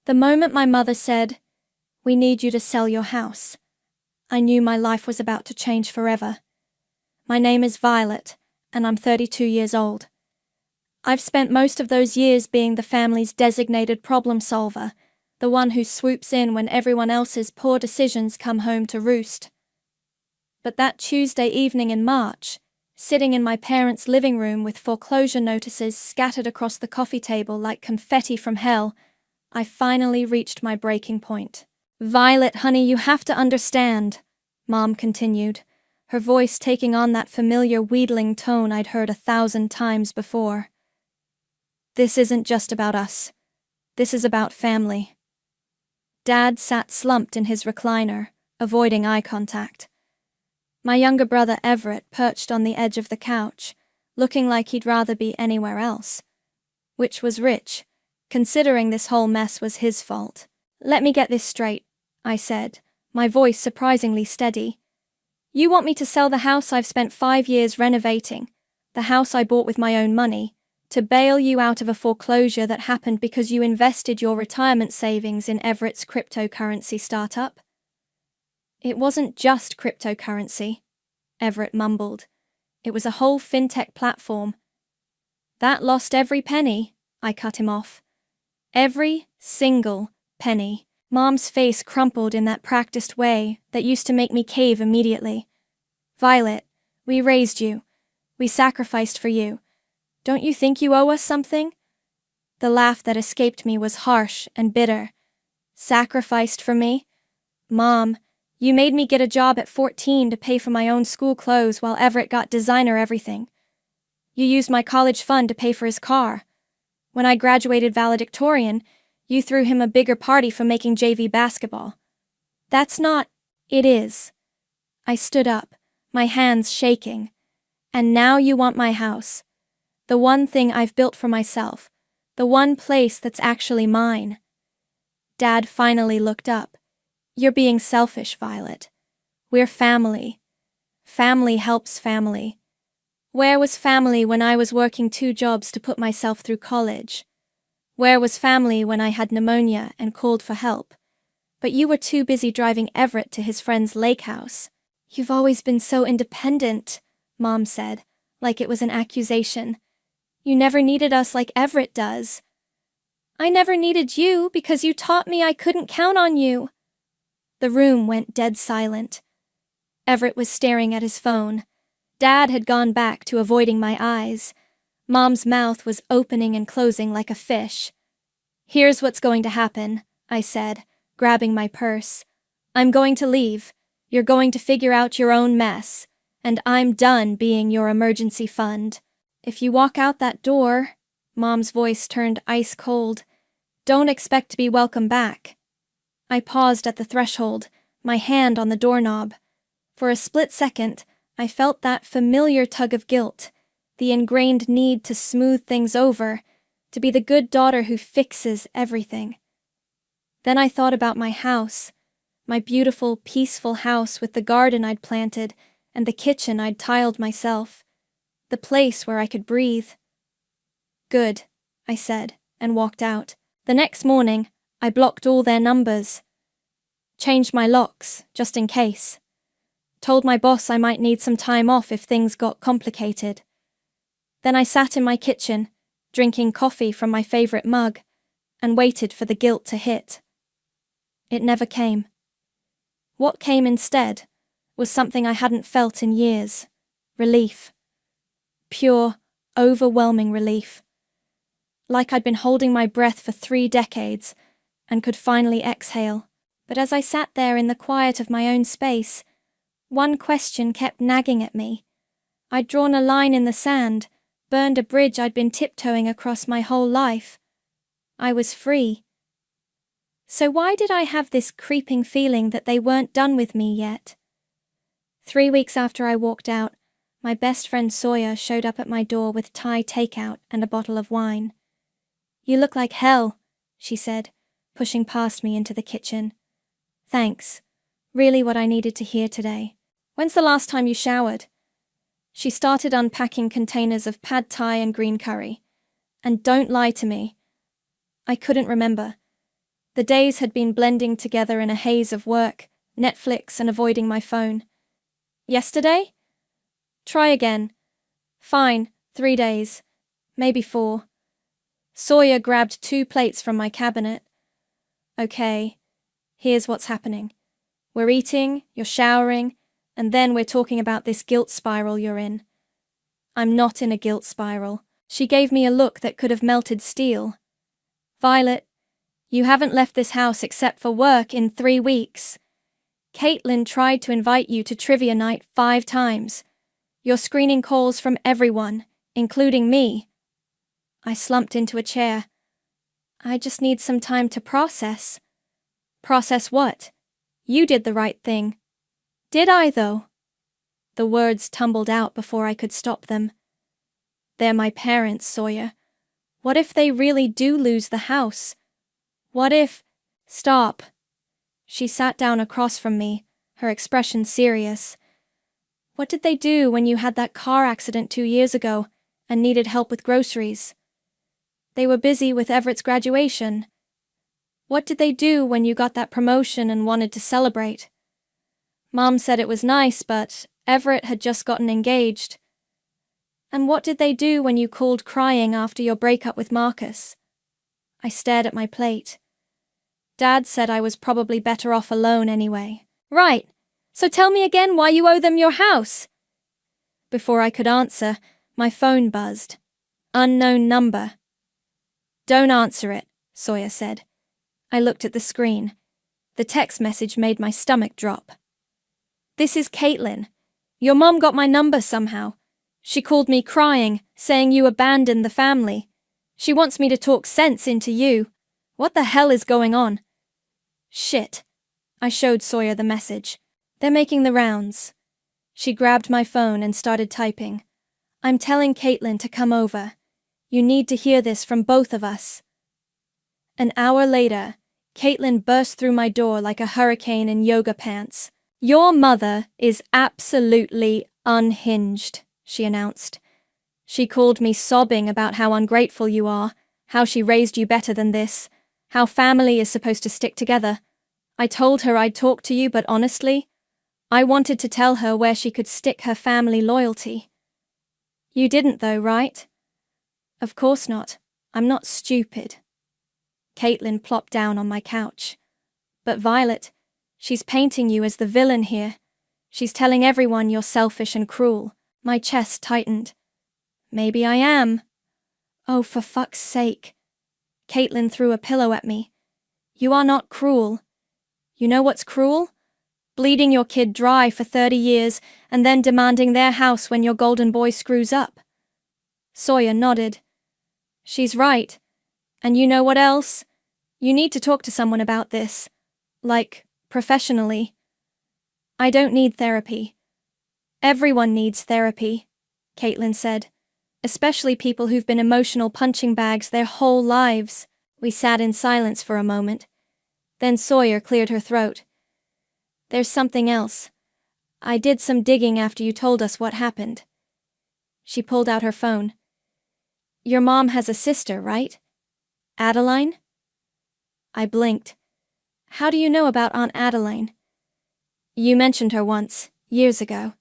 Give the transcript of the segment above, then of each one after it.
The moment my mother said, "We need you to sell your house," I knew my life was about to change forever. My name is Violet, and I'm 32 years old. I've spent most of those years being the family's designated problem solver, the one who swoops in when everyone else's poor decisions come home to roost. But that Tuesday evening in March, sitting in my parents' living room with foreclosure notices scattered across the coffee table like confetti from hell, I finally reached my breaking point. "Violet, honey, you have to understand," Mom continued, her voice taking on that familiar wheedling tone I'd heard 1,000 times before. "This isn't just about us. This is about family." Dad sat slumped in his recliner, avoiding eye contact. My younger brother Everett perched on the edge of the couch, looking like he'd rather be anywhere else. Which was rich, considering this whole mess was his fault. "Let me get this straight," I said, my voice surprisingly steady. "You want me to sell the house I've spent 5 years renovating, the house I bought with my own money, to bail you out of a foreclosure that happened because you invested your retirement savings in Everett's cryptocurrency startup?" "It wasn't just cryptocurrency," Everett mumbled. "It was a whole fintech platform." "That lost every penny," I cut him off. "Every single penny." Mom's face crumpled in that practiced way that used to make me cave immediately. "Violet, we raised you. We sacrificed for you. Don't you think you owe us something?" The laugh that escaped me was harsh and bitter. "Sacrificed for me? Mom, you made me get a job at 14 to pay for my own school clothes while Everett got designer everything. You used my college fund to pay for his car. When I graduated valedictorian, you threw him a bigger party for making JV basketball. That's not—" "It is." I stood up, my hands shaking. "And now you want my house. The one thing I've built for myself. The one place that's actually mine." Dad finally looked up. "You're being selfish, Violet. We're family. Family helps family. Where was family when I was working 2 jobs to put myself through college? Where was family when I had pneumonia and called for help? But you were too busy driving Everett to his friend's lake house." "You've always been so independent," Mom said, like it was an accusation. "You never needed us like Everett does." "I never needed you because you taught me I couldn't count on you." The room went dead silent. Everett was staring at his phone. Dad had gone back to avoiding my eyes. Mom's mouth was opening and closing like a fish. "Here's what's going to happen," I said, grabbing my purse. "I'm going to leave. You're going to figure out your own mess. And I'm done being your emergency fund. If you walk out that door," Mom's voice turned ice cold, "don't expect to be welcome back." I paused at the threshold, my hand on the doorknob. For a split second, I felt that familiar tug of guilt, the ingrained need to smooth things over, to be the good daughter who fixes everything. Then I thought about my house, my beautiful, peaceful house with the garden I'd planted and the kitchen I'd tiled myself, the place where I could breathe. "Good," I said, and walked out. The next morning, I blocked all their numbers. Changed my locks, just in case. Told my boss I might need some time off if things got complicated. Then I sat in my kitchen, drinking coffee from my favorite mug, and waited for the guilt to hit. It never came. What came instead was something I hadn't felt in years. Relief. Pure, overwhelming relief. Like I'd been holding my breath for 3 decades and could finally exhale. But as I sat there in the quiet of my own space, one question kept nagging at me. I'd drawn a line in the sand, burned a bridge I'd been tiptoeing across my whole life. I was free. So why did I have this creeping feeling that they weren't done with me yet? 3 weeks after I walked out, my best friend Sawyer showed up at my door with Thai takeout and a bottle of wine. "You look like hell," she said, pushing past me into the kitchen. "Thanks. Really what I needed to hear today. When's the last time you showered?" She started unpacking containers of pad thai and green curry. And don't lie to me. I couldn't remember. The days had been blending together in a haze of work, Netflix, and avoiding my phone. Yesterday? Try again. Fine, 3 days. Maybe 4. Sawyer grabbed 2 plates from my cabinet. Okay, here's what's happening. We're eating, you're showering, and then we're talking about this guilt spiral you're in. I'm not in a guilt spiral. She gave me a look that could have melted steel. Violet, you haven't left this house except for work in 3 weeks. Caitlin tried to invite you to trivia night 5 times. You're screening calls from everyone, including me. I slumped into a chair. I just need some time to process. Process what? You did the right thing. Did I, though? The words tumbled out before I could stop them. They're my parents, Sawyer. What if they really do lose the house? What if— Stop. She sat down across from me, her expression serious. What did they do when you had that car accident 2 years ago and needed help with groceries? They were busy with Everett's graduation. What did they do when you got that promotion and wanted to celebrate? Mom said it was nice, but Everett had just gotten engaged. And what did they do when you called crying after your breakup with Marcus? I stared at my plate. Dad said I was probably better off alone anyway. Right, so tell me again why you owe them your house. Before I could answer, my phone buzzed. Unknown number. Don't answer it, Sawyer said. I looked at the screen. The text message made my stomach drop. This is Caitlin. Your mom got my number somehow. She called me crying, saying you abandoned the family. She wants me to talk sense into you. What the hell is going on? Shit. I showed Sawyer the message. They're making the rounds. She grabbed my phone and started typing. I'm telling Caitlin to come over. You need to hear this from both of us. An hour later, Caitlin burst through my door like a hurricane in yoga pants. Your mother is absolutely unhinged, she announced. She called me sobbing about how ungrateful you are, how she raised you better than this, how family is supposed to stick together. I told her I'd talk to you, but honestly, I wanted to tell her where she could stick her family loyalty. You didn't though, right? Of course not. I'm not stupid. Caitlin plopped down on my couch. But Violet, she's painting you as the villain here. She's telling everyone you're selfish and cruel. My chest tightened. Maybe I am. Oh, for fuck's sake. Caitlin threw a pillow at me. You are not cruel. You know what's cruel? Bleeding your kid dry for 30 years and then demanding their house when your golden boy screws up. Sawyer nodded. She's right. And you know what else? You need to talk to someone about this. Like, professionally. I don't need therapy. Everyone needs therapy, Caitlin said. Especially people who've been emotional punching bags their whole lives. We sat in silence for a moment. Then Sawyer cleared her throat. There's something else. I did some digging after you told us what happened. She pulled out her phone. Your mom has a sister, right? Adeline? I blinked. How do you know about Aunt Adeline? You mentioned her once, years ago.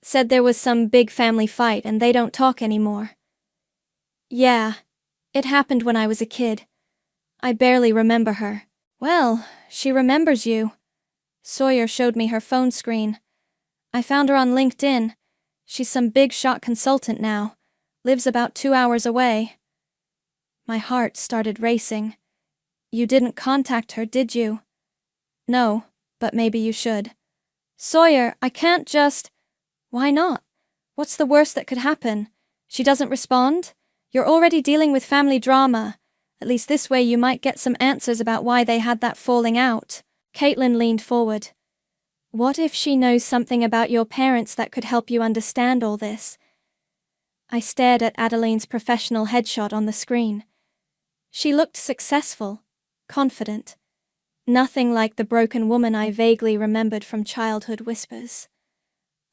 Said there was some big family fight and they don't talk anymore. Yeah, it happened when I was a kid. I barely remember her. Well, she remembers you. Sawyer showed me her phone screen. I found her on LinkedIn. She's some big shot consultant now. Lives about 2 hours away. My heart started racing. You didn't contact her, did you? No, but maybe you should. Sawyer, I can't just— Why not? What's the worst that could happen? She doesn't respond? You're already dealing with family drama. At least this way you might get some answers about why they had that falling out. Caitlin leaned forward. What if she knows something about your parents that could help you understand all this? I stared at Adeline's professional headshot on the screen. She looked successful, confident. Nothing like the broken woman I vaguely remembered from childhood whispers.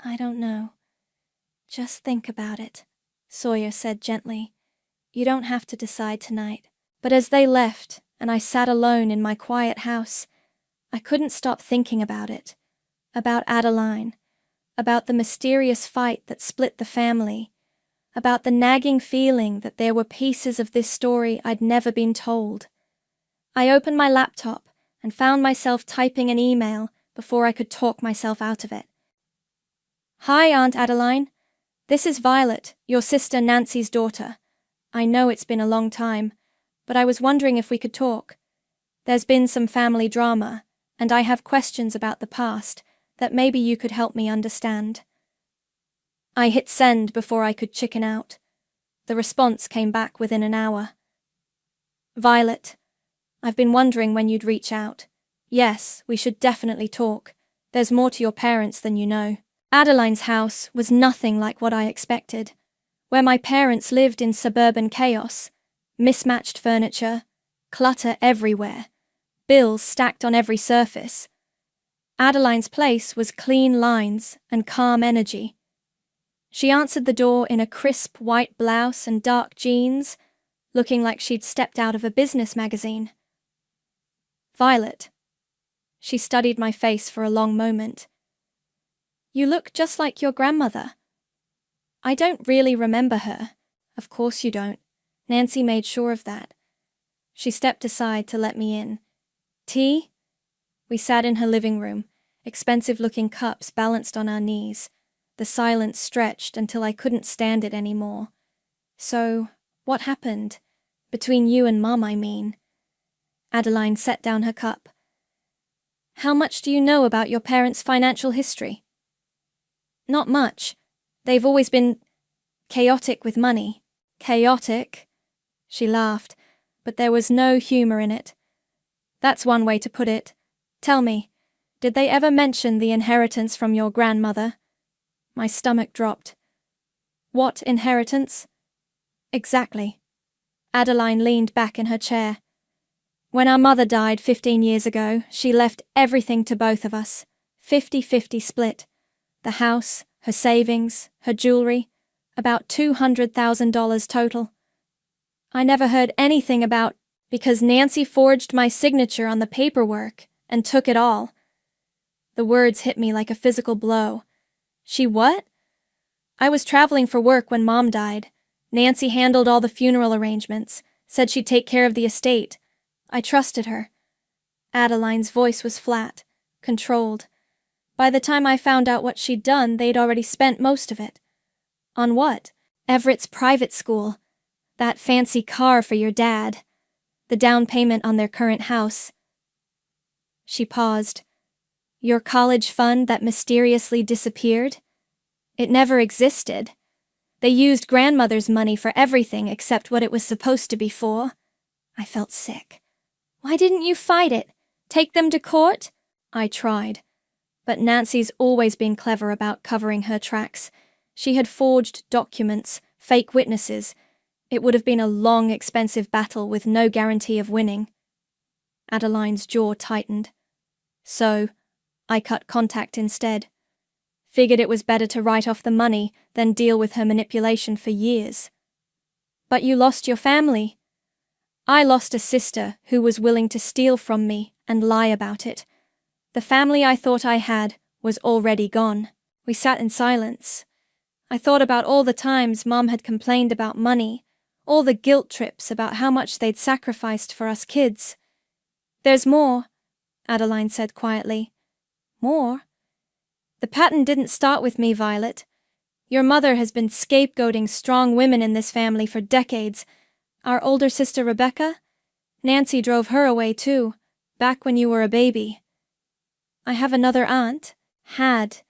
I don't know. Just think about it, Sawyer said gently. You don't have to decide tonight. But as they left, and I sat alone in my quiet house. I couldn't stop thinking about it, about Adeline, about the mysterious fight that split the family, about the nagging feeling that there were pieces of this story I'd never been told. I opened my laptop and found myself typing an email before I could talk myself out of it. "Hi, Aunt Adeline. This is Violet, your sister Nancy's daughter. I know it's been a long time, but I was wondering if we could talk. There's been some family drama, and I have questions about the past that maybe you could help me understand." I hit send before I could chicken out. The response came back within an hour. "Violet, I've been wondering when you'd reach out. Yes, we should definitely talk. There's more to your parents than you know." Adeline's house was nothing like what I expected. Where my parents lived in suburban chaos, mismatched furniture, clutter everywhere, bills stacked on every surface. Adeline's place was clean lines and calm energy. She answered the door in a crisp white blouse and dark jeans, looking like she'd stepped out of a business magazine. "Violet." She studied my face for a long moment. "You look just like your grandmother." "I don't really remember her." "Of course you don't." Nancy made sure of that. She stepped aside to let me in. "Tea?" We sat in her living room, expensive-looking cups balanced on our knees. The silence stretched until I couldn't stand it anymore. "So, what happened? Between you and Mum, I mean." Adeline set down her cup. "How much do you know about your parents' financial history?" "Not much. They've always been chaotic with money." "Chaotic?" She laughed, but there was no humor in it. "That's one way to put it. Tell me, did they ever mention the inheritance from your grandmother?" My stomach dropped. "What inheritance?" "Exactly." Adeline leaned back in her chair. "When our mother died 15 years ago, she left everything to both of us. 50-50 split. The house, her savings, her jewelry, about $200,000 total. I never heard anything about because Nancy forged my signature on the paperwork and took it all." The words hit me like a physical blow. "She what?" "I was traveling for work when Mom died. Nancy handled all the funeral arrangements, said she'd take care of the estate. I trusted her." Adeline's voice was flat, controlled. "By the time I found out what she'd done, they'd already spent most of it." "On what?" "Everett's private school. That fancy car for your dad. The down payment on their current house." She paused. "Your college fund that mysteriously disappeared? It never existed. They used grandmother's money for everything except what it was supposed to be for." I felt sick. "Why didn't you fight it? Take them to court?" I tried. But Nancy's always been clever about covering her tracks. She had forged documents, fake witnesses. It would have been a long, expensive battle with no guarantee of winning. Adeline's jaw tightened. "So, I cut contact instead. Figured it was better to write off the money than deal with her manipulation for years." "But you lost your family." "I lost a sister who was willing to steal from me and lie about it. The family I thought I had was already gone." We sat in silence. I thought about all the times Mom had complained about money, all the guilt trips about how much they'd sacrificed for us kids. "There's more," Adeline said quietly. "More?" "The pattern didn't start with me, Violet. Your mother has been scapegoating strong women in this family for decades. Our older sister Rebecca? Nancy drove her away too, back when you were a baby. I have another aunt. Had.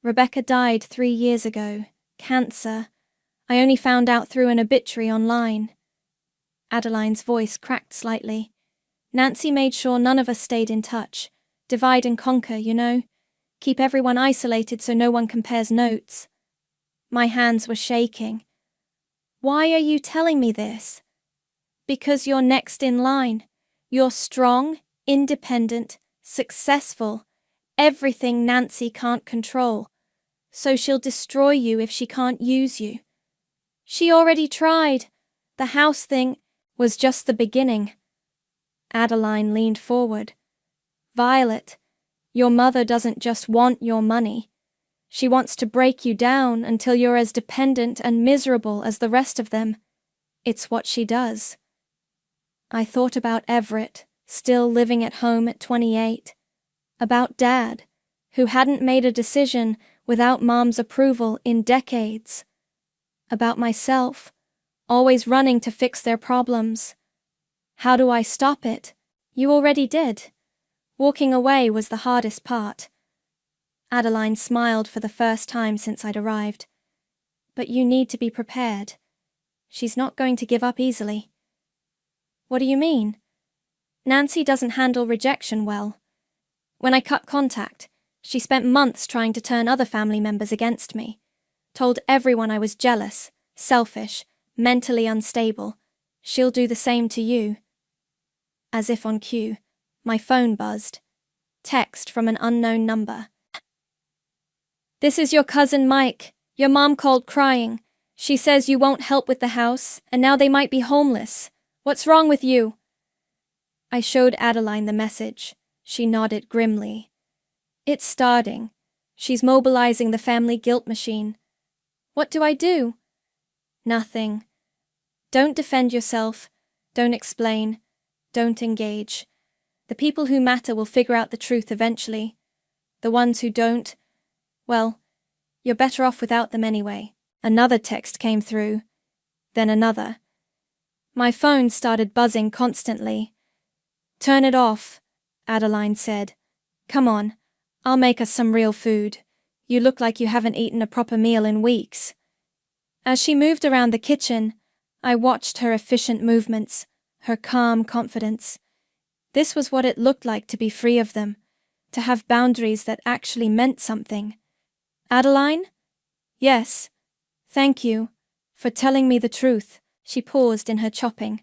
Rebecca died 3 years ago. Cancer. I only found out through an obituary online." Adeline's voice cracked slightly. "Nancy made sure none of us stayed in touch. Divide and conquer, you know. Keep everyone isolated so no one compares notes." My hands were shaking. "Why are you telling me this?" "Because you're next in line. You're strong, independent, successful, everything Nancy can't control. So she'll destroy you if she can't use you. She already tried. The house thing was just the beginning." Adeline leaned forward. Violet, your mother doesn't just want your money. She wants to break you down until you're as dependent and miserable as the rest of them. It's what she does. I thought about Everett, still living at home at 28. About Dad, who hadn't made a decision without Mom's approval in decades. About myself, always running to fix their problems. How do I stop it? You already did. Walking away was the hardest part. Adeline smiled for the first time since I'd arrived. But you need to be prepared. She's not going to give up easily. What do you mean? Nancy doesn't handle rejection well. When I cut contact, she spent months trying to turn other family members against me. Told everyone I was jealous, selfish, mentally unstable. She'll do the same to you. As if on cue, my phone buzzed. Text from an unknown number. This is your cousin Mike. Your mom called crying. She says you won't help with the house, and now they might be homeless. What's wrong with you? I showed Adeline the message. She nodded grimly. It's starting. She's mobilizing the family guilt machine. What do I do? Nothing. Don't defend yourself. Don't explain. Don't engage. The people who matter will figure out the truth eventually. The ones who don't, well, you're better off without them anyway. Another text came through. Then another. My phone started buzzing constantly. Turn it off, Adeline said. Come on, I'll make us some real food. You look like you haven't eaten a proper meal in weeks. As she moved around the kitchen, I watched her efficient movements, her calm confidence. This was what it looked like to be free of them, to have boundaries that actually meant something. Adeline? Yes. Thank you for telling me the truth. She paused in her chopping.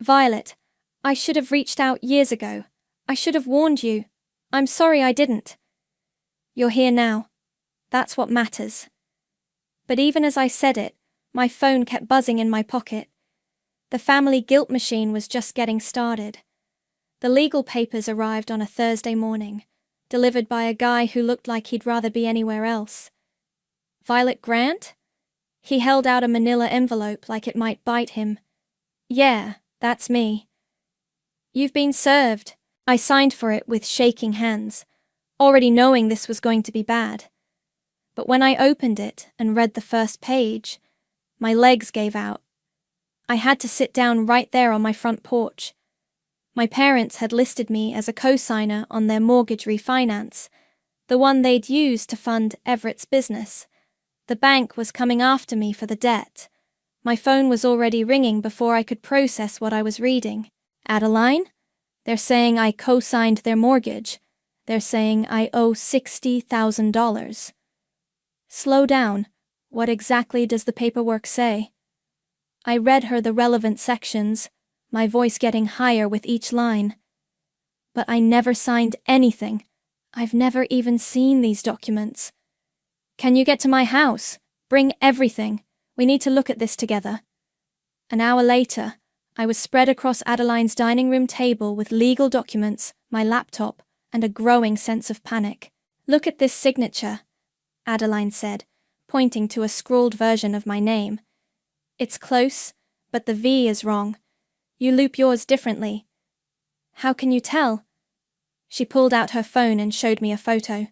Violet, I should have reached out years ago. I should have warned you. I'm sorry I didn't. You're here now. That's what matters. But even as I said it, my phone kept buzzing in my pocket. The family guilt machine was just getting started. The legal papers arrived on a Thursday morning, delivered by a guy who looked like he'd rather be anywhere else. Violet Grant? He held out a manila envelope like it might bite him. Yeah, that's me. You've been served. I signed for it with shaking hands, already knowing this was going to be bad. But when I opened it and read the first page, my legs gave out. I had to sit down right there on my front porch. My parents had listed me as a co-signer on their mortgage refinance, the one they'd used to fund Everett's business. The bank was coming after me for the debt. My phone was already ringing before I could process what I was reading. Adeline? They're saying I co-signed their mortgage. They're saying I owe $60,000. Slow down. What exactly does the paperwork say? I read her the relevant sections, my voice getting higher with each line. But I never signed anything. I've never even seen these documents. Can you get to my house? Bring everything. We need to look at this together. An hour later, I was spread across Adeline's dining room table with legal documents, my laptop, and a growing sense of panic. Look at this signature, Adeline said, pointing to a scrawled version of my name. It's close, but the V is wrong. You loop yours differently. How can you tell? She pulled out her phone and showed me a photo.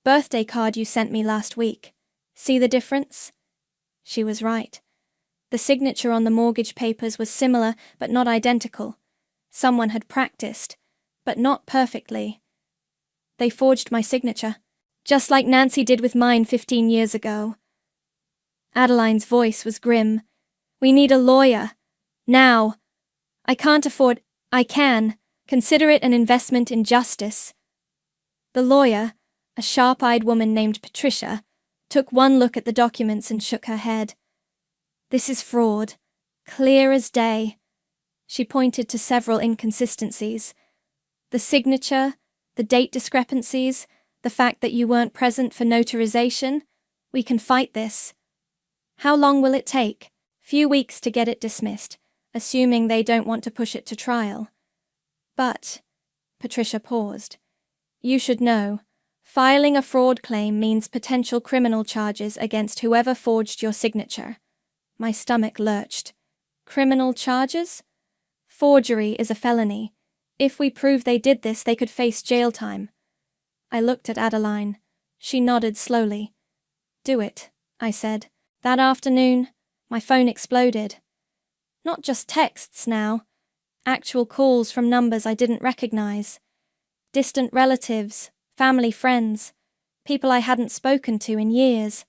Birthday card you sent me last week. See the difference? She was right. The signature on the mortgage papers was similar, but not identical. Someone had practiced, but not perfectly. They forged my signature, just like Nancy did with mine 15 years ago. Adeline's voice was grim. We need a lawyer. Now. I can't afford... I can. Consider it an investment in justice. The lawyer, a sharp-eyed woman named Patricia, took one look at the documents and shook her head. This is fraud. Clear as day. She pointed to several inconsistencies. The signature, the date discrepancies, the fact that you weren't present for notarization. We can fight this. How long will it take? Few weeks to get it dismissed, assuming they don't want to push it to trial. But, Patricia paused. You should know, filing a fraud claim means potential criminal charges against whoever forged your signature. My stomach lurched. Criminal charges? Forgery is a felony. If we prove they did this, they could face jail time. I looked at Adeline. She nodded slowly. Do it, I said. That afternoon, my phone exploded. Not just texts now. Actual calls from numbers I didn't recognize. Distant relatives, family friends, people I hadn't spoken to in years.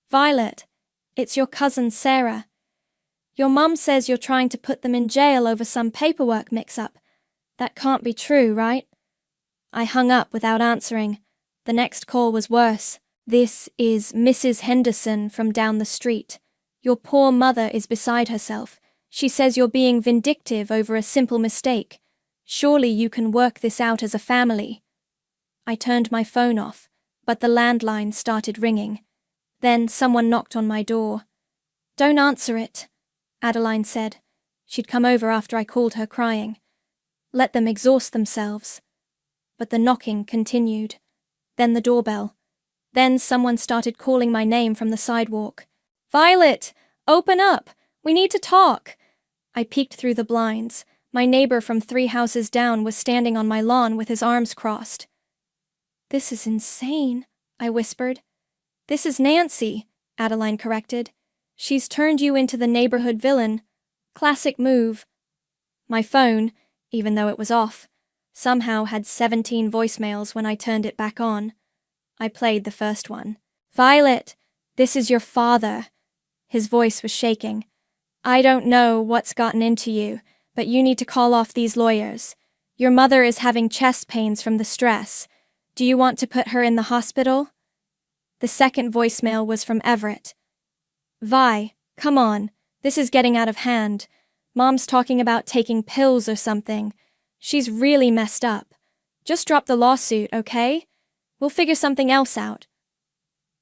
Violet, it's your cousin Sarah. Your mum says you're trying to put them in jail over some paperwork mix-up. That can't be true, right? I hung up without answering. The next call was worse. This is Mrs. Henderson from down the street. Your poor mother is beside herself. She says you're being vindictive over a simple mistake. Surely you can work this out as a family. I turned my phone off, but the landline started ringing. Then someone knocked on my door. Don't answer it, Adeline said. She'd come over after I called her crying. Let them exhaust themselves. But the knocking continued. Then the doorbell. Then someone started calling my name from the sidewalk. Violet, open up! We need to talk! I peeked through the blinds. My neighbor from 3 houses down was standing on my lawn with his arms crossed. This is insane, I whispered. This is Nancy, Adeline corrected. She's turned you into the neighborhood villain. Classic move. My phone, even though it was off, somehow had 17 voicemails when I turned it back on. I played the first one. Violet, this is your father. His voice was shaking. I don't know what's gotten into you, but you need to call off these lawyers. Your mother is having chest pains from the stress. Do you want to put her in the hospital? The second voicemail was from Everett. Vi, come on. This is getting out of hand. Mom's talking about taking pills or something. She's really messed up. Just drop the lawsuit, okay? We'll figure something else out.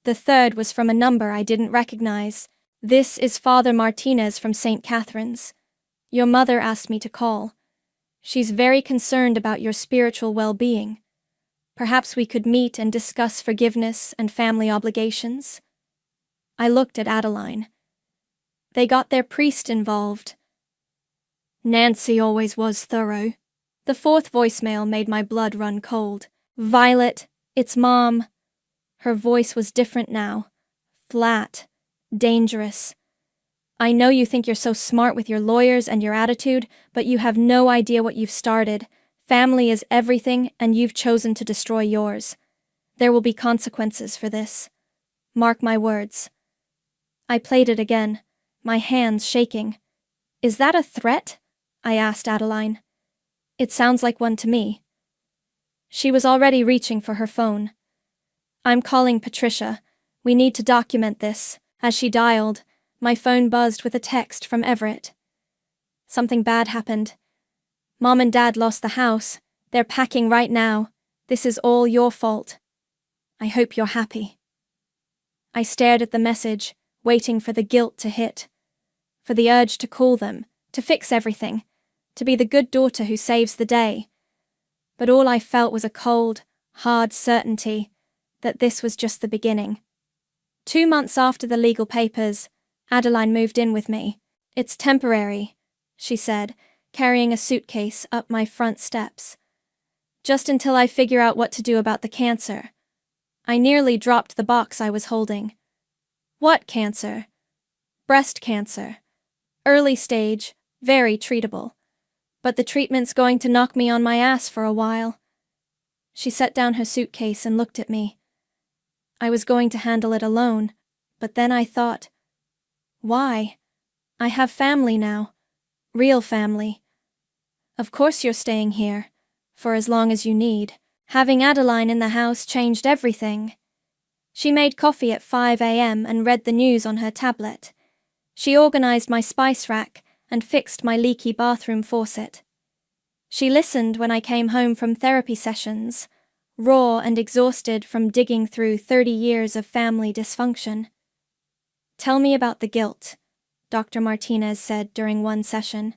The third was from a number I didn't recognize. This is Father Martinez from St. Catherine's. Your mother asked me to call. She's very concerned about your spiritual well-being. Perhaps we could meet and discuss forgiveness and family obligations. I looked at Adeline. They got their priest involved. Nancy always was thorough. The fourth voicemail made my blood run cold. Violet, it's Mom. Her voice was different now. Flat. Dangerous. I know you think you're so smart with your lawyers and your attitude, but you have no idea what you've started. Family is everything, and you've chosen to destroy yours. There will be consequences for this. Mark my words. I played it again, my hands shaking. Is that a threat? I asked Adeline. It sounds like one to me. She was already reaching for her phone. I'm calling Patricia. We need to document this. As she dialed, my phone buzzed with a text from Everett. Something bad happened. Mom and Dad lost the house. They're packing right now. This is all your fault. I hope you're happy. I stared at the message, waiting for the guilt to hit. For the urge to call them, to fix everything, to be the good daughter who saves the day. But all I felt was a cold, hard certainty that this was just the beginning. 2 months after the legal papers, Adeline moved in with me. It's temporary, she said, carrying a suitcase up my front steps. Just until I figure out what to do about the cancer. I nearly dropped the box I was holding. What cancer? Breast cancer. Early stage, very treatable. But the treatment's going to knock me on my ass for a while. She set down her suitcase and looked at me. I was going to handle it alone, but then I thought, why? I have family now. Real family. Of course you're staying here, for as long as you need. Having Adeline in the house changed everything. She made coffee at 5 a.m. and read the news on her tablet. She organized my spice rack and fixed my leaky bathroom faucet. She listened when I came home from therapy sessions, raw and exhausted from digging through 30 years of family dysfunction. Tell me about the guilt, Dr. Martinez said during one session.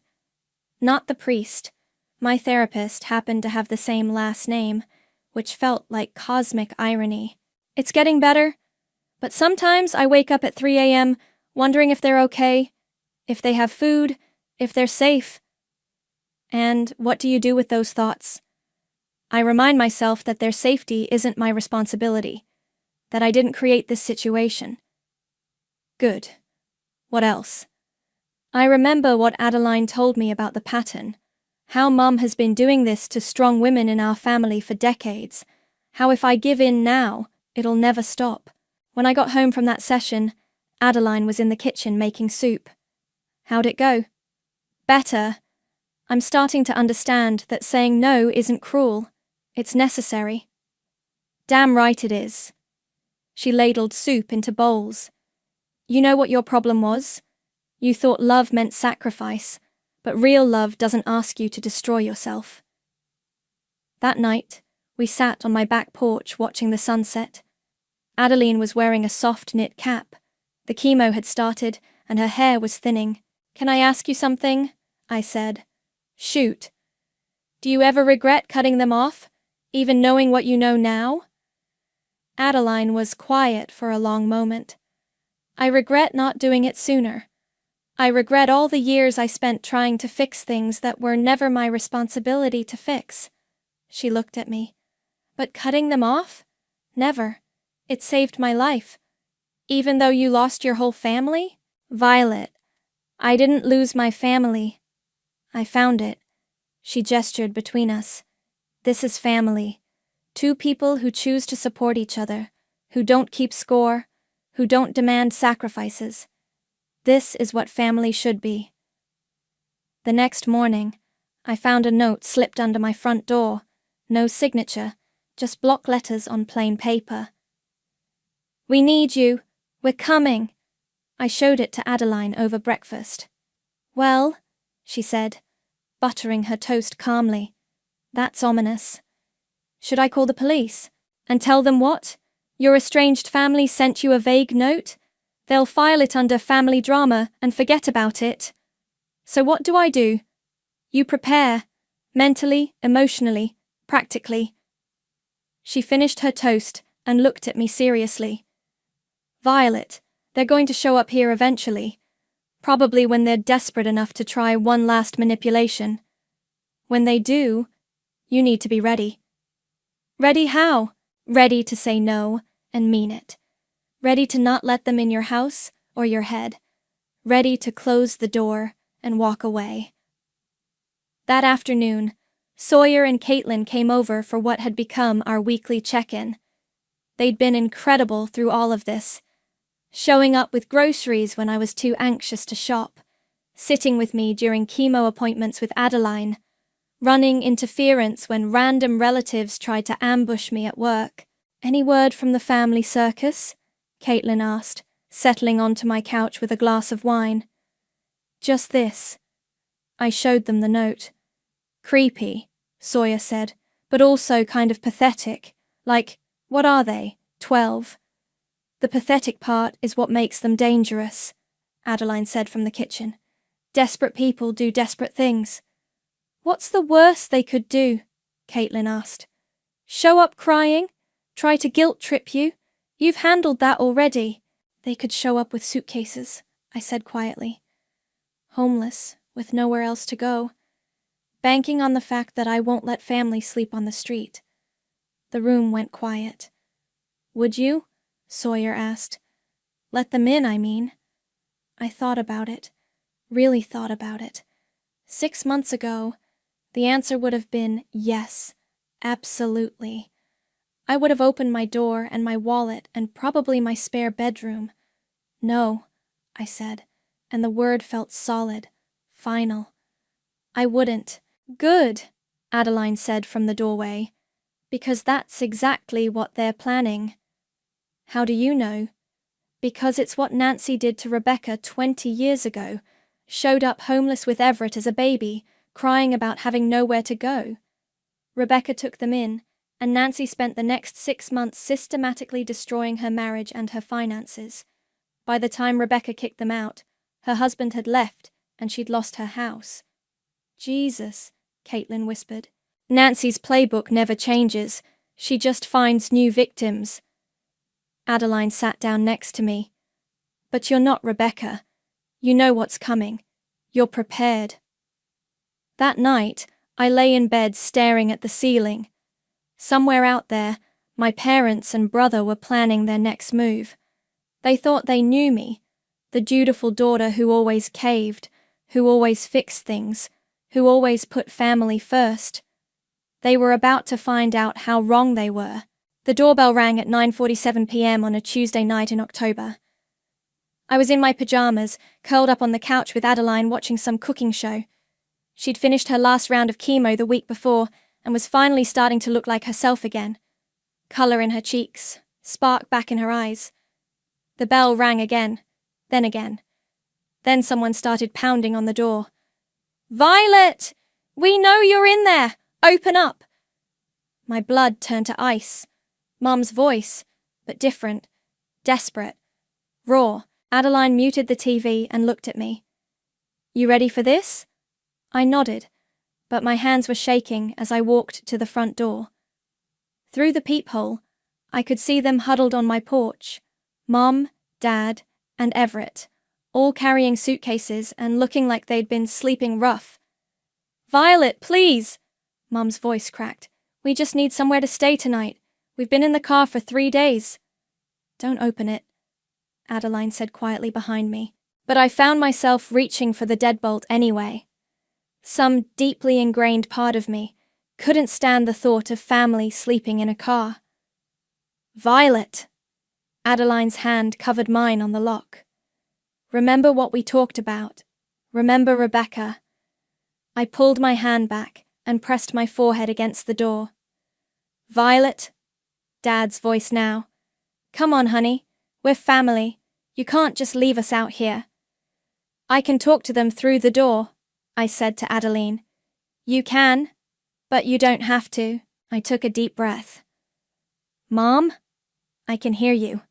Not the priest, My therapist happened to have the same last name, which felt like cosmic irony. It's getting better, but sometimes I wake up at 3 a.m. wondering if they're okay, if they have food, if they're safe. And what do you do with those thoughts? I remind myself that their safety isn't my responsibility, that I didn't create this situation. Good. What else? I remember what Adeline told me about the pattern, how Mum has been doing this to strong women in our family for decades, how if I give in now, it'll never stop. When I got home from that session, Adeline was in the kitchen making soup. How'd it go? Better. I'm starting to understand that saying no isn't cruel. It's necessary. Damn right it is. She ladled soup into bowls. You know what your problem was? You thought love meant sacrifice, but real love doesn't ask you to destroy yourself. That night, we sat on my back porch watching the sunset. Adeline was wearing a soft knit cap. The chemo had started, and her hair was thinning. Can I ask you something? I said. Shoot. Do you ever regret cutting them off, even knowing what you know now? Adeline was quiet for a long moment. I regret not doing it sooner. I regret all the years I spent trying to fix things that were never my responsibility to fix. She looked at me. But cutting them off? Never. It saved my life. Even though you lost your whole family? Violet, I didn't lose my family. I found it. She gestured between us. This is family. Two people who choose to support each other, who don't keep score, who don't demand sacrifices. This is what family should be. The next morning, I found a note slipped under my front door. No signature, just block letters on plain paper. We need you. We're coming. I showed it to Adeline over breakfast. Well, she said, buttering her toast calmly. That's ominous. Should I call the police? And tell them what? Your estranged family sent you a vague note? They'll file it under family drama and forget about it. So what do I do? You prepare. Mentally, emotionally, practically. She finished her toast and looked at me seriously. Violet, they're going to show up here eventually. Probably when they're desperate enough to try one last manipulation. When they do, you need to be ready. Ready how? Ready to say no and mean it. Ready to not let them in your house or your head. Ready to close the door and walk away. That afternoon, Sawyer and Caitlin came over for what had become our weekly check-in. They'd been incredible through all of this, showing up with groceries when I was too anxious to shop, sitting with me during chemo appointments with Adeline, running interference when random relatives tried to ambush me at work. Any word from the family circus? Caitlin asked, settling onto my couch with a glass of wine. Just this. I showed them the note. Creepy, Sawyer said, but also kind of pathetic. Like, what are they, 12? The pathetic part is what makes them dangerous, Adeline said from the kitchen. Desperate people do desperate things. What's the worst they could do? Caitlin asked. Show up crying? Try to guilt trip you? You've handled that already. They could show up with suitcases, I said quietly. Homeless, with nowhere else to go. Banking on the fact that I won't let family sleep on the street. The room went quiet. Would you? Sawyer asked. Let them in, I mean. I thought about it. Really thought about it. 6 months ago, the answer would have been yes, absolutely. I would have opened my door and my wallet and probably my spare bedroom. No, I said, and the word felt solid, final. I wouldn't. Good, Adeline said from the doorway, because that's exactly what they're planning. How do you know? Because it's what Nancy did to Rebecca 20 years ago, showed up homeless with Everett as a baby, crying about having nowhere to go. Rebecca took them in, and Nancy spent the next 6 months systematically destroying her marriage and her finances. By the time Rebecca kicked them out, her husband had left, and she'd lost her house. Jesus, Caitlin whispered. Nancy's playbook never changes. She just finds new victims. Adeline sat down next to me. But you're not Rebecca. You know what's coming. You're prepared. That night, I lay in bed staring at the ceiling. Somewhere out there, my parents and brother were planning their next move. They thought they knew me, the dutiful daughter who always caved, who always fixed things, who always put family first. They were about to find out how wrong they were. The doorbell rang at 9:47 p.m. on a Tuesday night in October. I was in my pajamas, curled up on the couch with Adeline watching some cooking show. She'd finished her last round of chemo the week before and was finally starting to look like herself again. Colour in her cheeks, spark back in her eyes. The bell rang again, then again. Then someone started pounding on the door. "Violet! We know you're in there! Open up!" My blood turned to ice. Mum's voice, but different, desperate, raw. Adeline muted the TV and looked at me. "You ready for this?" I nodded, but my hands were shaking as I walked to the front door. Through the peephole, I could see them huddled on my porch. Mom, Dad, and Everett, all carrying suitcases and looking like they'd been sleeping rough. "Violet, please!" Mum's voice cracked. "We just need somewhere to stay tonight. We've been in the car for 3 days." "Don't open it," Adeline said quietly behind me. But I found myself reaching for the deadbolt anyway. Some deeply ingrained part of me couldn't stand the thought of family sleeping in a car. "Violet!" Adeline's hand covered mine on the lock. "Remember what we talked about. Remember Rebecca." I pulled my hand back and pressed my forehead against the door. "Violet," Dad's voice now. "Come on, honey. We're family. You can't just leave us out here." "I can talk to them through the door," I said to Adeline. "You can, but you don't have to." I took a deep breath. "Mom? I can hear you.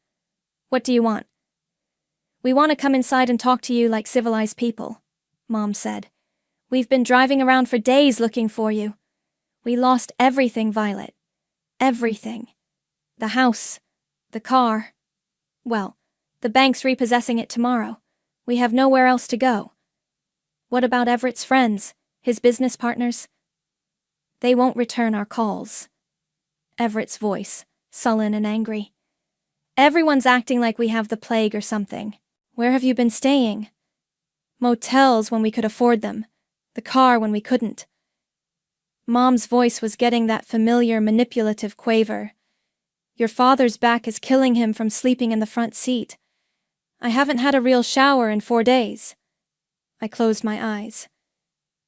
What do you want?" "We want to come inside and talk to you like civilized people," Mom said. "We've been driving around for days looking for you. We lost everything, Violet. Everything. The house. The car. Well, the bank's repossessing it tomorrow. We have nowhere else to go. What about Everett's friends, his business partners?" "They won't return our calls." Everett's voice, sullen and angry. "Everyone's acting like we have the plague or something. Where have you been staying?" "Motels when we could afford them. The car when we couldn't." Mom's voice was getting that familiar manipulative quaver. "Your father's back is killing him from sleeping in the front seat. I haven't had a real shower in 4 days." I closed my eyes.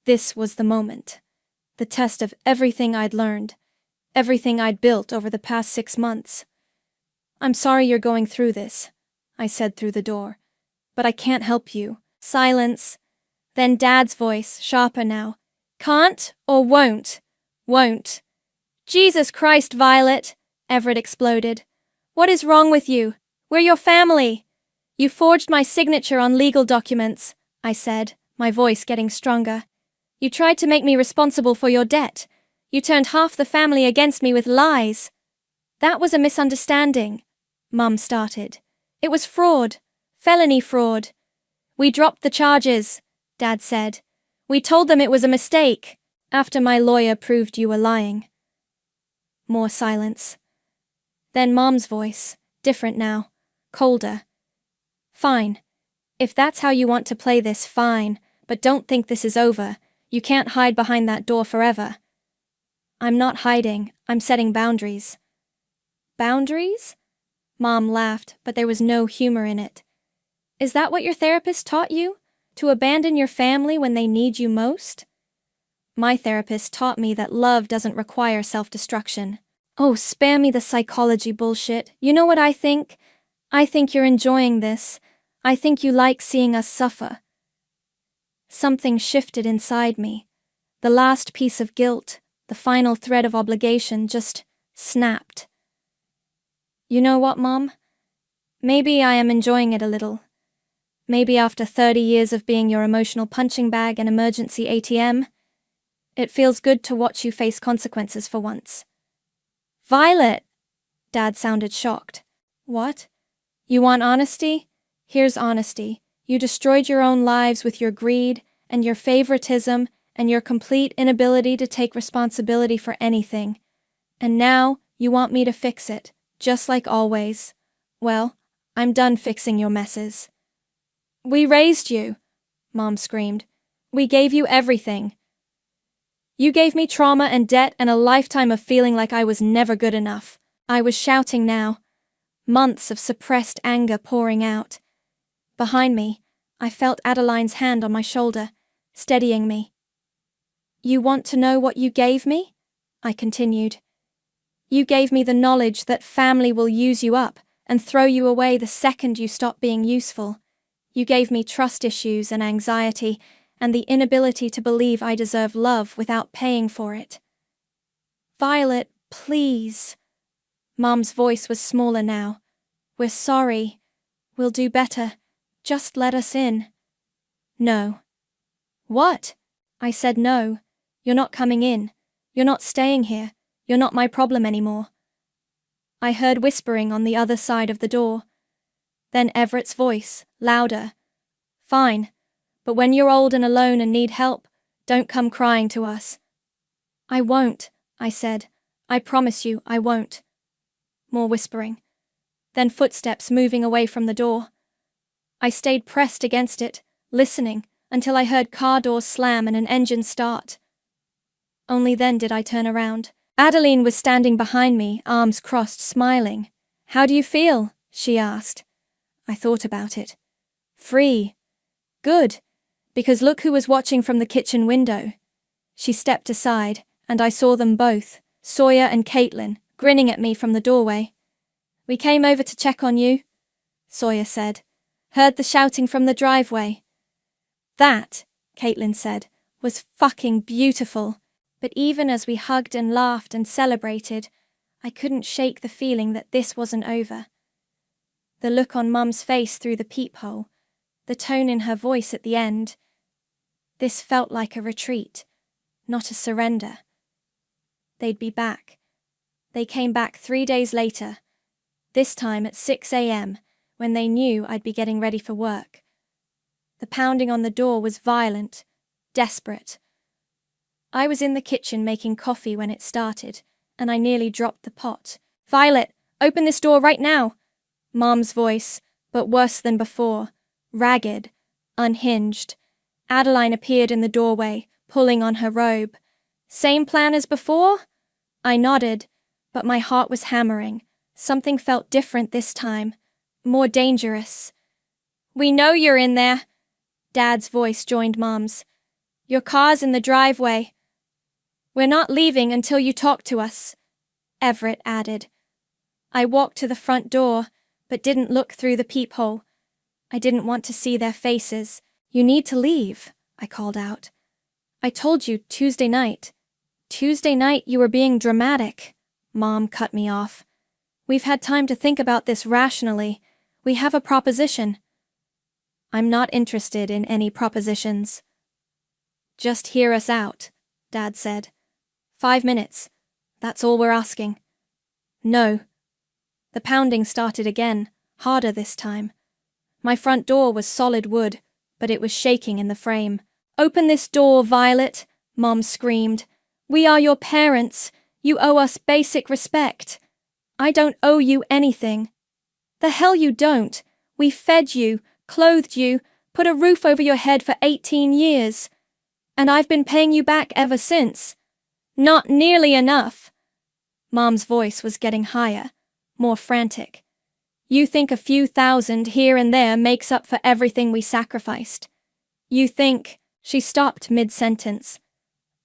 This was the moment. The test of everything I'd learned, everything I'd built over the past 6 months. "I'm sorry you're going through this," I said through the door, "but I can't help you." Silence. Then Dad's voice, sharper now. "Can't or won't? Won't." "Jesus Christ, Violet!" Everett exploded. "What is wrong with you? We're your family." "You forged my signature on legal documents," I said, my voice getting stronger. "You tried to make me responsible for your debt. You turned half the family against me with lies." "That was a misunderstanding," Mum started. "It was fraud. Felony fraud." "We dropped the charges," Dad said. "We told them it was a mistake, after my lawyer proved you were lying." More silence. Then Mom's voice, different now, colder. "Fine. If that's how you want to play this, fine, but don't think this is over. You can't hide behind that door forever." "I'm not hiding. I'm setting boundaries." "Boundaries?" Mom laughed, but there was no humor in it. "Is that what your therapist taught you? To abandon your family when they need you most?" "My therapist taught me that love doesn't require self-destruction." "Oh, spare me the psychology bullshit. You know what I think? I think you're enjoying this. I think you like seeing us suffer." Something shifted inside me. The last piece of guilt, the final thread of obligation, just snapped. "You know what, Mom? Maybe I am enjoying it a little. Maybe after 30 years of being your emotional punching bag and emergency ATM, It feels good to watch you face consequences for once. Violet! Dad sounded shocked. What? You want honesty? Here's honesty. You destroyed your own lives with your greed and your favoritism and your complete inability to take responsibility for anything. And now you want me to fix it, just like always. Well, I'm done fixing your messes. We raised you, Mom screamed. We gave you everything. You gave me trauma and debt and a lifetime of feeling like I was never good enough. I was shouting now, months of suppressed anger pouring out. Behind me, I felt Adeline's hand on my shoulder, steadying me. You want to know what you gave me? I continued. You gave me the knowledge that family will use you up and throw you away the second you stop being useful. You gave me trust issues and anxiety and the inability to believe I deserve love without paying for it. Violet, please. Mom's voice was smaller now. We're sorry. We'll do better. Just let us in. No. What? I said no. You're not coming in. You're not staying here. You're not my problem anymore. I heard whispering on the other side of the door. Then Everett's voice, louder. Fine, but when you're old and alone and need help, don't come crying to us. I won't, I said. I promise you, I won't. More whispering. Then footsteps moving away from the door. I stayed pressed against it, listening, until I heard car doors slam and an engine start. Only then did I turn around. Adeline was standing behind me, arms crossed, smiling. How do you feel? She asked. I thought about it. Free. Good, because look who was watching from the kitchen window. She stepped aside, and I saw them both, Sawyer and Caitlin, grinning at me from the doorway. We came over to check on you, Sawyer said. Heard the shouting from the driveway. That, Caitlin said, was fucking beautiful. But even as we hugged and laughed and celebrated, I couldn't shake the feeling that this wasn't over. The look on Mum's face through the peephole, the tone in her voice at the end. This felt like a retreat, not a surrender. They'd be back. They came back 3 days later, this time at 6 a.m., when they knew I'd be getting ready for work. The pounding on the door was violent, desperate. I was in the kitchen making coffee when it started, and I nearly dropped the pot. Violet, open this door right now! Mom's voice, but worse than before, ragged, unhinged. Adeline appeared in the doorway, pulling on her robe. Same plan as before? I nodded, but my heart was hammering. Something felt different this time, more dangerous. We know you're in there. Dad's voice joined Mom's. Your car's in the driveway. We're not leaving until you talk to us, Everett added. I walked to the front door, but didn't look through the peephole. I didn't want to see their faces. You need to leave, I called out. I told you Tuesday night. Tuesday night you were being dramatic. Mom cut me off. We've had time to think about this rationally. We have a proposition. I'm not interested in any propositions. Just hear us out, Dad said. 5 minutes. That's all we're asking. No. The pounding started again, harder this time. My front door was solid wood, but it was shaking in the frame. Open this door, Violet, Mom screamed. We are your parents. You owe us basic respect. I don't owe you anything. The hell you don't. We fed you, clothed you, put a roof over your head for 18 years. And I've been paying you back ever since. Not nearly enough. Mom's voice was getting higher, more frantic. You think a few thousand here and there makes up for everything we sacrificed. You think... She stopped mid-sentence.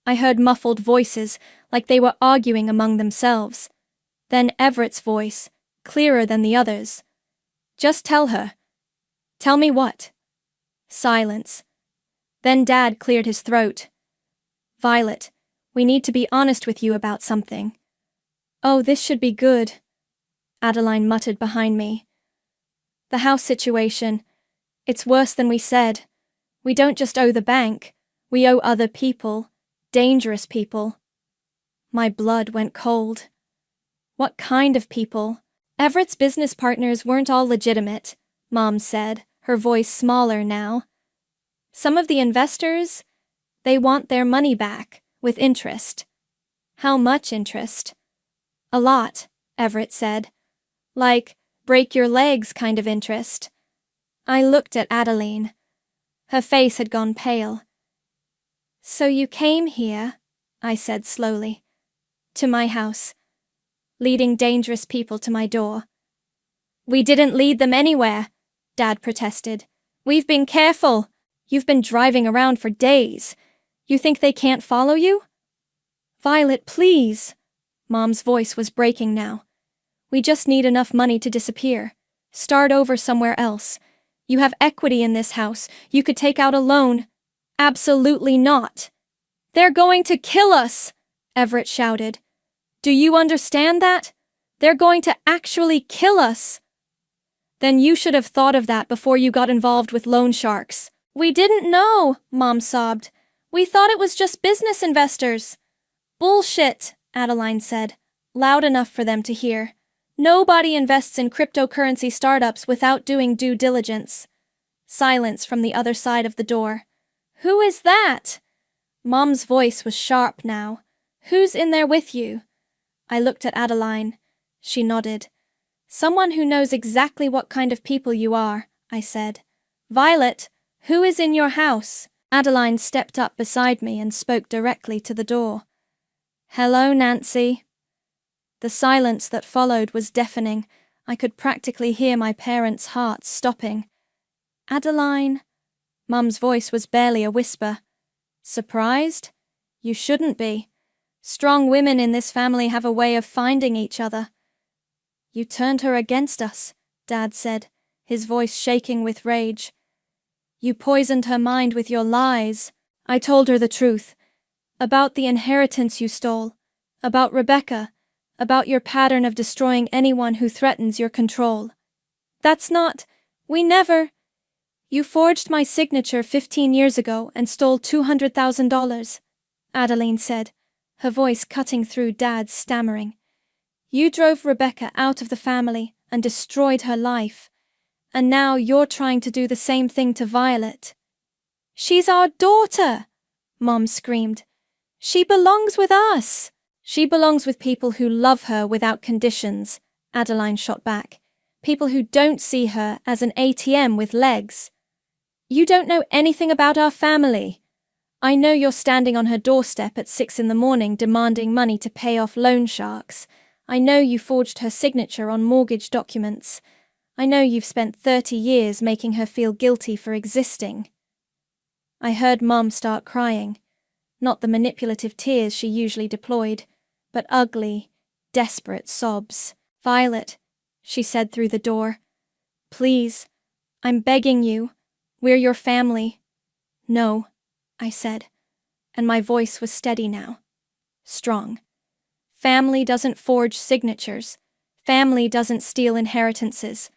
I heard muffled voices, like they were arguing among themselves. Then Everett's voice, clearer than the others. Just tell her. Tell me what? Silence. Then Dad cleared his throat. Violet, we need to be honest with you about something. Oh, this should be good, Adeline muttered behind me. The house situation. It's worse than we said. We don't just owe the bank. We owe other people. dangerous people. My blood went cold. What kind of people? Everett's business partners weren't all legitimate, Mom said, her voice smaller now. Some of the investors, they want their money back, with interest. How much interest? A lot, Everett said. Like, break your legs kind of interest. I looked at Adeline. Her face had gone pale. So you came here, I said slowly, to my house, leading dangerous people to my door. We didn't lead them anywhere, Dad protested. We've been careful. You've been driving around for days. You think they can't follow you? Violet, please. Mom's voice was breaking now. We just need enough money to disappear. Start over somewhere else. You have equity in this house. You could take out a loan. Absolutely not. They're going to kill us, Everett shouted. Do you understand that? They're going to actually kill us. Then you should have thought of that before you got involved with loan sharks. We didn't know, Mom sobbed. We thought it was just business investors. Bullshit, Adeline said, loud enough for them to hear. Nobody invests in cryptocurrency startups without doing due diligence. Silence from the other side of the door. Who is that? Mom's voice was sharp now. Who's in there with you? I looked at Adeline. She nodded. Someone who knows exactly what kind of people you are, I said. Violet, who is in your house? Adeline stepped up beside me and spoke directly to the door. Hello, Nancy. The silence that followed was deafening. I could practically hear my parents' hearts stopping. Adeline. Mum's voice was barely a whisper. Surprised? You shouldn't be. Strong women in this family have a way of finding each other. You turned her against us, Dad said, his voice shaking with rage. You poisoned her mind with your lies. I told her the truth. About the inheritance you stole. About Rebecca. About your pattern of destroying anyone who threatens your control. That's not... We never... You forged my signature 15 years ago and stole $200,000, Adeline said, her voice cutting through Dad's stammering. You drove Rebecca out of the family and destroyed her life. And now you're trying to do the same thing to Violet. She's our daughter, Mom screamed. She belongs with us. She belongs with people who love her without conditions, Adeline shot back. People who don't see her as an ATM with legs. You don't know anything about our family. I know you're standing on her doorstep at 6 a.m. demanding money to pay off loan sharks. I know you forged her signature on mortgage documents. I know you've spent 30 years making her feel guilty for existing. I heard Mom start crying. Not the manipulative tears she usually deployed, but ugly, desperate sobs. Violet, she said through the door. Please, I'm begging you. We're your family. No, I said, and my voice was steady now. Strong. Family doesn't forge signatures. Family doesn't steal inheritances.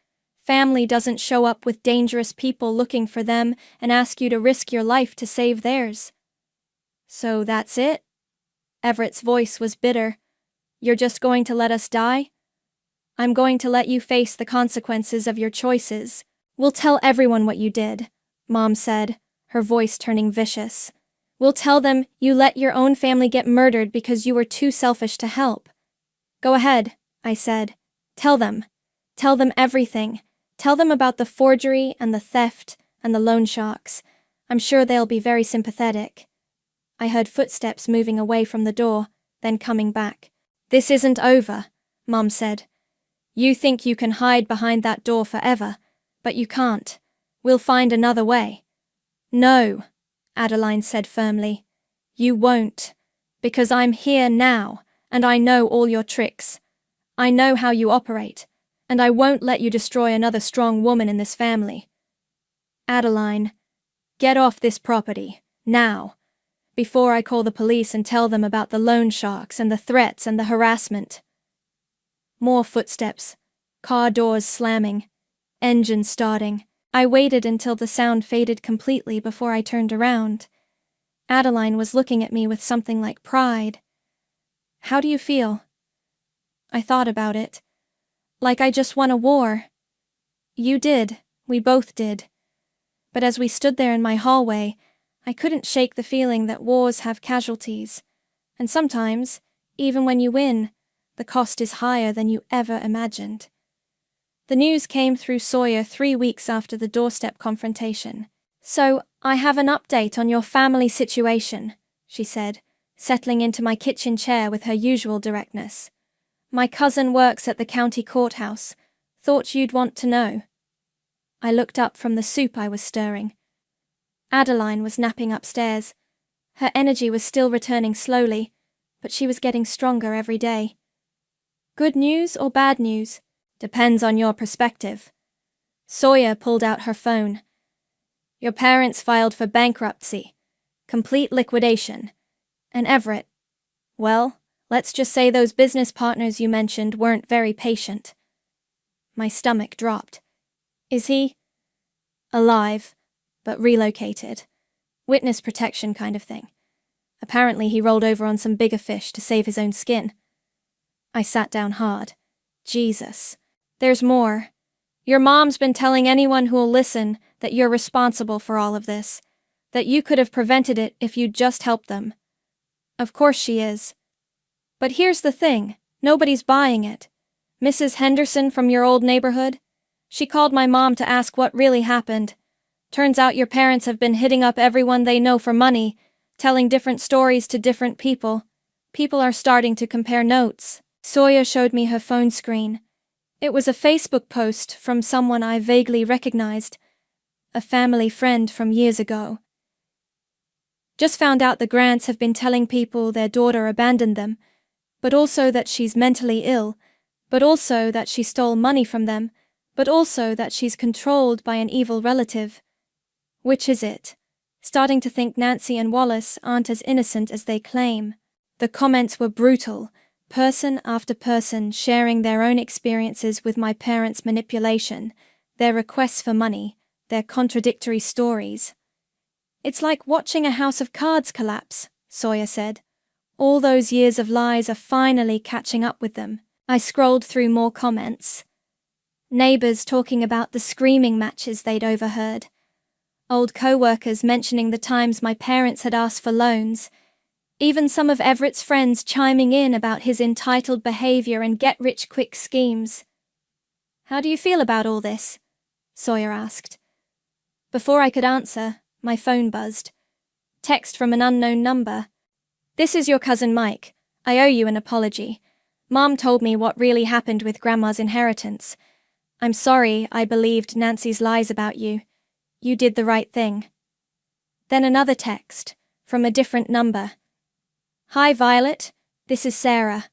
Family doesn't show up with dangerous people looking for them and ask you to risk your life to save theirs. So that's it? Everett's voice was bitter. You're just going to let us die? I'm going to let you face the consequences of your choices. We'll tell everyone what you did, Mom said, her voice turning vicious. We'll tell them you let your own family get murdered because you were too selfish to help. Go ahead, I said. Tell them. Tell them everything. Tell them about the forgery and the theft and the loan sharks. I'm sure they'll be very sympathetic. I heard footsteps moving away from the door, then coming back. This isn't over, Mom said. You think you can hide behind that door forever, but you can't. We'll find another way. No, Adeline said firmly. You won't, because I'm here now, and I know all your tricks. I know how you operate, and I won't let you destroy another strong woman in this family. Adeline, get off this property, now, before I call the police and tell them about the loan sharks and the threats and the harassment. More footsteps, car doors slamming, engine starting. I waited until the sound faded completely before I turned around. Adeline was looking at me with something like pride. How do you feel? I thought about it. Like I just won a war. You did. We both did. But as we stood there in my hallway, I couldn't shake the feeling that wars have casualties. And sometimes, even when you win, the cost is higher than you ever imagined. The news came through Sawyer 3 weeks after the doorstep confrontation. So, I have an update on your family situation, she said, settling into my kitchen chair with her usual directness. My cousin works at the county courthouse. Thought you'd want to know. I looked up from the soup I was stirring. Adeline was napping upstairs. Her energy was still returning slowly, but she was getting stronger every day. Good news or bad news? Depends on your perspective. Sawyer pulled out her phone. Your parents filed for bankruptcy. Complete liquidation. And Everett, well, let's just say those business partners you mentioned weren't very patient. My stomach dropped. Is he? Alive, but relocated. Witness protection kind of thing. Apparently he rolled over on some bigger fish to save his own skin. I sat down hard. Jesus. There's more. Your mom's been telling anyone who'll listen that you're responsible for all of this, that you could have prevented it if you'd just helped them. Of course she is. But here's the thing, nobody's buying it. Mrs. Henderson from your old neighborhood? She called my mom to ask what really happened. Turns out your parents have been hitting up everyone they know for money, telling different stories to different people. People are starting to compare notes. Sawyer showed me her phone screen. It was a Facebook post from someone I vaguely recognized, a family friend from years ago. Just found out the Grants have been telling people their daughter abandoned them, but also that she's mentally ill, but also that she stole money from them, but also that she's controlled by an evil relative. Which is it? Starting to think Nancy and Wallace aren't as innocent as they claim. The comments were brutal, person after person sharing their own experiences with my parents' manipulation, their requests for money, their contradictory stories. It's like watching a house of cards collapse, Sawyer said. All those years of lies are finally catching up with them. I scrolled through more comments. Neighbors talking about the screaming matches they'd overheard. Old co-workers mentioning the times my parents had asked for loans. Even some of Everett's friends chiming in about his entitled behavior and get-rich-quick schemes. How do you feel about all this? Sawyer asked. Before I could answer, my phone buzzed. Text from an unknown number. This is your cousin Mike. I owe you an apology. Mom told me what really happened with Grandma's inheritance. I'm sorry I believed Nancy's lies about you. You did the right thing. Then another text, from a different number. Hi Violet, this is Sarah.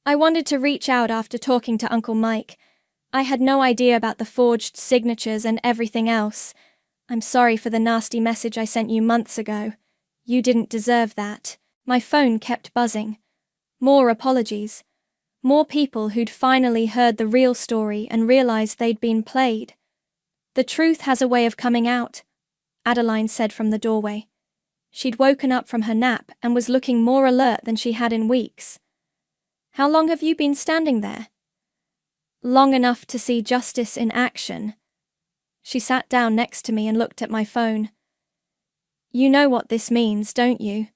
I wanted to reach out after talking to Uncle Mike. I had no idea about the forged signatures and everything else. I'm sorry for the nasty message I sent you months ago. You didn't deserve that. My phone kept buzzing. More apologies. More people who'd finally heard the real story and realized they'd been played. The truth has a way of coming out, Adeline said from the doorway. She'd woken up from her nap and was looking more alert than she had in weeks. How long have you been standing there? Long enough to see justice in action. She sat down next to me and looked at my phone. You know what this means, don't you?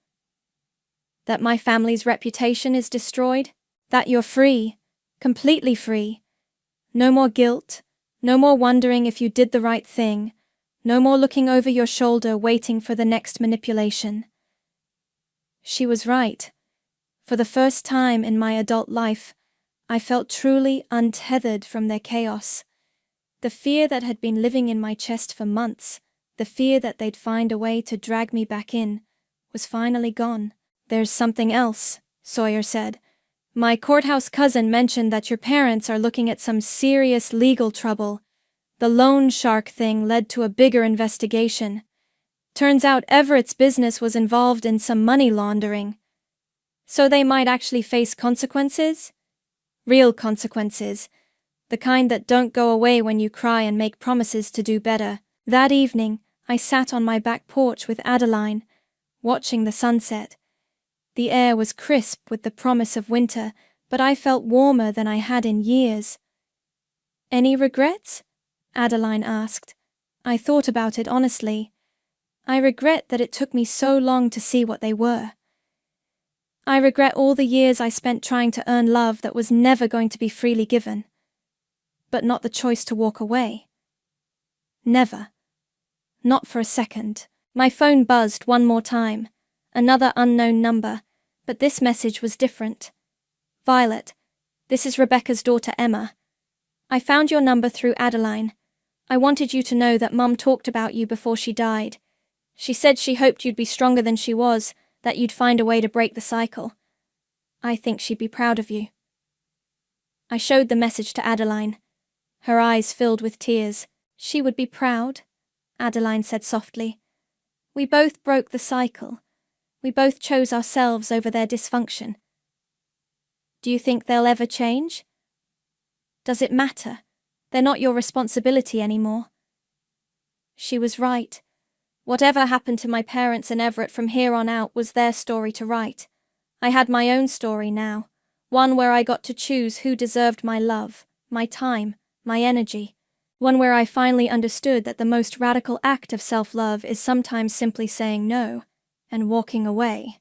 That my family's reputation is destroyed? That you're free, completely free. No more guilt, no more wondering if you did the right thing, no more looking over your shoulder waiting for the next manipulation. She was right. For the first time in my adult life, I felt truly untethered from their chaos. The fear that had been living in my chest for months, the fear that they'd find a way to drag me back in, was finally gone. There's something else, Sawyer said. My courthouse cousin mentioned that your parents are looking at some serious legal trouble. The loan shark thing led to a bigger investigation. Turns out Everett's business was involved in some money laundering. So they might actually face consequences? Real consequences. The kind that don't go away when you cry and make promises to do better. That evening, I sat on my back porch with Adeline. watching the sunset. The air was crisp with the promise of winter, but I felt warmer than I had in years. Any regrets? Adeline asked. I thought about it honestly. I regret that it took me so long to see what they were. I regret all the years I spent trying to earn love that was never going to be freely given. But not the choice to walk away. Never. Not for a second. My phone buzzed one more time. Another unknown number, but this message was different. Violet, this is Rebecca's daughter Emma. I found your number through Adeline. I wanted you to know that Mum talked about you before she died. She said she hoped you'd be stronger than she was, that you'd find a way to break the cycle. I think she'd be proud of you. I showed the message to Adeline. Her eyes filled with tears. She would be proud, Adeline said softly. We both broke the cycle. We both chose ourselves over their dysfunction. Do you think they'll ever change? Does it matter? They're not your responsibility anymore. She was right. Whatever happened to my parents and Everett from here on out was their story to write. I had my own story now, one where I got to choose who deserved my love, my time, my energy, one where I finally understood that the most radical act of self-love is sometimes simply saying no and walking away.